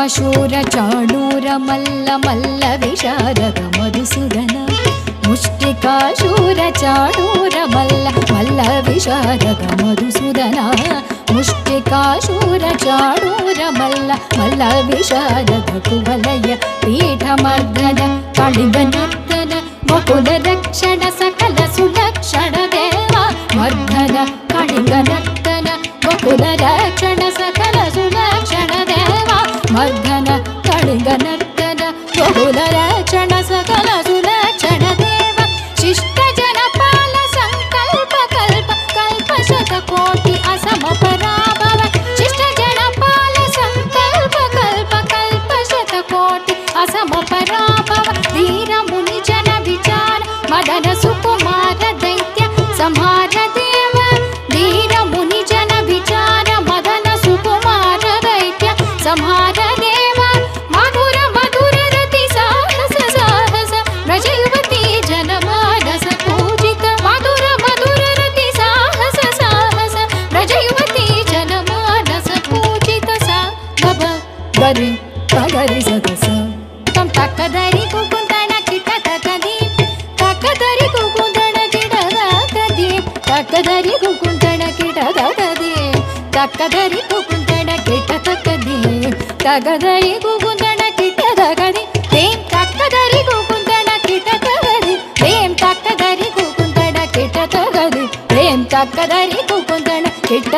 ಶೂರ ಚಾಣೂರ ಮಲ್ಲ ಮಲ್ಲ ವಿಶಾರದ ಮಧುಸೂದನ ಮುಷ್ಟಿಕಾಶೂರ ಚಾಣೂರ ಮಲ್ಲ ಮಲ್ಲ ವಿಶಾರದ ಮಧುಸೂದನ ಮುಷ್ಟಿಕಾಶೂರ ಚಾಣೂರ ಮಲ್ಲ ಮಲ್ಲ ವಿಶಾರದ ಕುವಲಯ ಪೀಠಮರ್ದನ ಕಳಿಂಗನರ್ದನ ವಕುಲ ರಕ್ಷಣ ಸಕಲ ಸುಲಕ್ಷಣ ದೇವ ಮರ್ದನ ಕಳಿಂಗನರ್ದನ ವಕುಲ ರಕ್ಷಣ ಸಕಲ ಸುಲಕ್ಷಣ ದೇವ ಮರ್ದನ ಕಳಿಂಗನರ್ದನ ವಕುಲ ರಕ್ಷಣ ಸಕಲ ಸುಲಕ್ಷಣ ದೇವ ಶಿಷ್ಟ ಜನಪಾಲ ಸಂಕಲ್ಪ ಕಲ್ಪ ಕಲ್ಪ ಶತಕೋಟಿ ಅಸಮ ಪರಾಭವ ಶಿಷ್ಟ ಜನಪಾಲ ಸಂಕಲ್ಪ ಕಲ್ಪ ಕಲ್ಪ ಶತಕೋಟಿ ಅಸಮ ಪರಾಭವ ಧೀರ ಮುನಿ ಜನ ವಿಚಾರ ಮದನ ಸುಕುಮಾರ ದೈತ್ಯ ಸಂಹಾರ ದೇವ ಧೀರ ಮುನಿ ಜನ ವಿಚಾರ ಮದನ ಸುಕುಮಾರ ದೈತ್ಯ ಸಂಹಾರ ದೇವ ಮಧುರ ಮಧುರ ರತಿ ಸಾಹಸ ಸಾಹಸ ವ್ರಜಯುವತಿ ಜನಮಾನಸ ಪೂಜಿತ ಮಧುರ ಮಧುರ ರತಿ ಸಾಹಸ ಸಾಹಸ ವ್ರಜಯುವತಿ ಜನಮಾನಸ ಪೂಜಿತ ಸಾ ಗಬ ಗರಿ ಪಗರಿ ಸದಸ ತಂ ತಕ್ಕದರಿ ಕುಕುಂದಣ ಕಿಟ ತಕದಿ ತಕ್ಕದರಿ ಕುಕುಂದಣ ಕಿಟ ತಕದಿ ತಕ್ಕದರಿ ಕುಕುಂದಣ ಕಿಟ ತಕದಿ ತಕ್ಕದರಿ ಕುಕುಂದಣ ಕಿಟ ತಕದಿ ತಗದರಿ ಕುಕುಂದಣ ಕಿಟ ತಕದಿ ತೇಂ ತಕ್ಕದರಿ ಕುಕುಂದಣ ಕಿಟ ತಕದಿ ತೇಂ ತಕ್ಕದರಿ ಕುಕುಂದಣ ಕಿಟ ತಕದಿ ತೇಂ ತಕ್ಕದರಿ ಕುಕುಂದಣ ಕಿಟ